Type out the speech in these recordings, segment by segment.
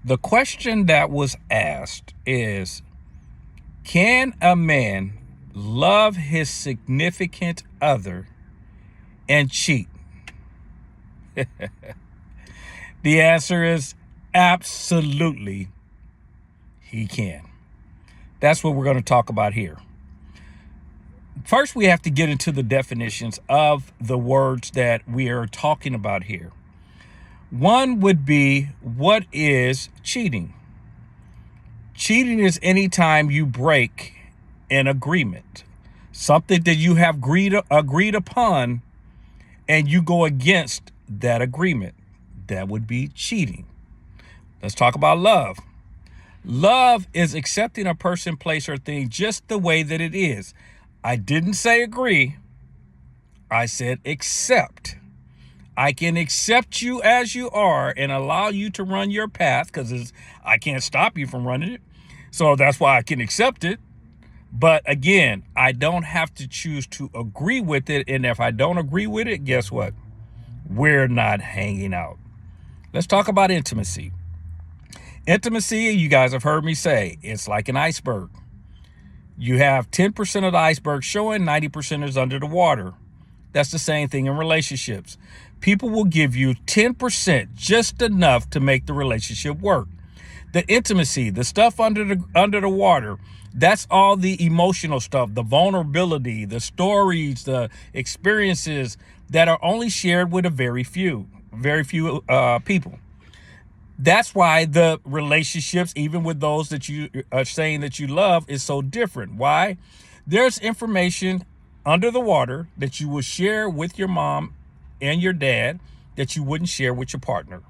The question that was asked is, can a man love his significant other and cheat? The answer is absolutely he can. That's what we're going to talk about here. First, we have to get into the definitions of the words that we are talking about here. One would be, what is cheating? Cheating is any time you break an agreement, something that you have agreed upon, and you go against that agreement. That would be cheating. Let's talk about love. Love is accepting a person, place, or thing just the way that it is. I didn't say agree. I said accept. I can accept you as you are and allow you to run your path because I can't stop you from running it. So that's why I can accept it. But again, I don't have to choose to agree with it. And if I don't agree with it, guess what? We're not hanging out. Let's talk about intimacy. Intimacy, you guys have heard me say, it's like an iceberg. You have 10% of the iceberg showing, 90% is under the water. That's the same thing in relationships. People will give you 10%, just enough to make the relationship work. The intimacy, the stuff under the water, that's all the emotional stuff, the vulnerability, the stories, the experiences that are only shared with a very few people. That's why the relationships, even with those that you are saying that you love, is so different. Why? There's information under the water that you will share with your mom and your dad that you wouldn't share with your partner.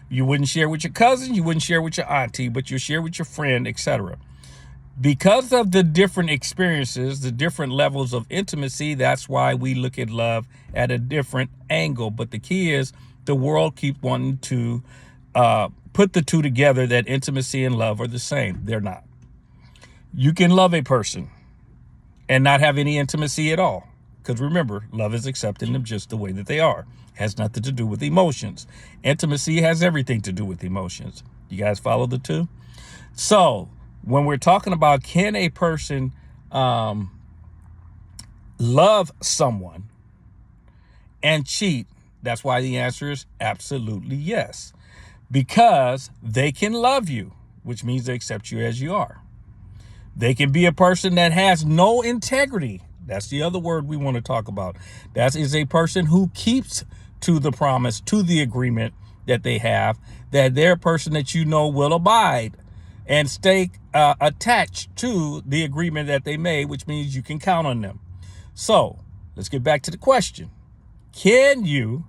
You wouldn't share with your cousin, you wouldn't share with your auntie, but you share with your friend, etc. Because of the different experiences, the different levels of intimacy, that's why we look at love at a different angle. But the key is the world keeps wanting to put the two together, that intimacy and love are the same. They're not. You can love a person and not have any intimacy at all. Because remember, love is accepting them just the way that they are. It has nothing to do with emotions. Intimacy has everything to do with emotions. You guys follow the two? So when we're talking about, can a person love someone and cheat, that's why the answer is absolutely yes. Because they can love you, which means they accept you as you are. They can be a person that has no integrity. That's the other word we want to talk about. That is a person who keeps to the promise, to the agreement that they have, that they're a person that you know will abide and stay attached to the agreement that they made, which means you can count on them. So let's get back to the question. Can you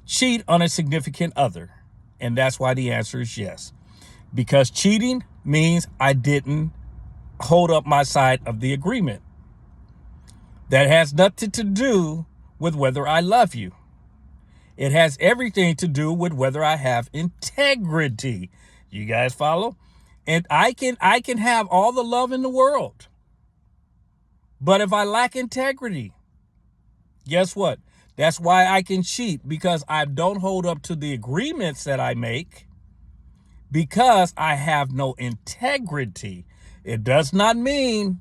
cheat on a significant other? And that's why the answer is yes. Because cheating means I didn't hold up my side of the agreement. That has nothing to do with whether I love you. It has everything to do with whether I have integrity. You guys follow? And I can have all the love in the world. But if I lack integrity, guess what? That's why I can cheat, because I don't hold up to the agreements that I make, because I have no integrity. It does not mean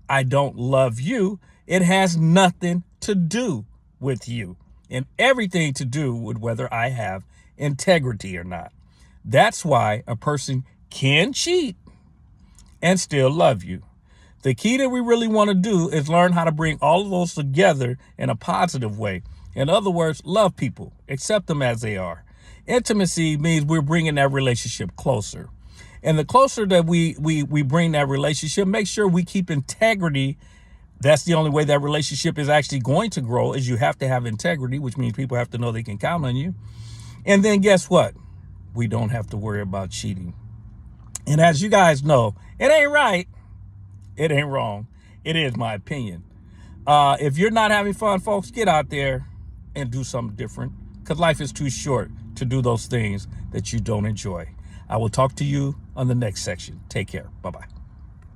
I don't love you. It has nothing to do with you and everything to do with whether I have integrity or not. That's why a person can cheat and still love you. The key that we really want to do is learn how to bring all of those together in a positive way. In other words, love people, accept them as they are. Intimacy means we're bringing that relationship closer. And the closer that we bring that relationship, make sure we keep integrity. That's the only way that relationship is actually going to grow, is you have to have integrity, which means people have to know they can count on you. And then guess what? We don't have to worry about cheating. And as you guys know, it ain't right. It ain't wrong. It is my opinion. If you're not having fun, folks, get out there and do something different, because life is too short to do those things that you don't enjoy. I will talk to you on the next section. Take care. Bye-bye.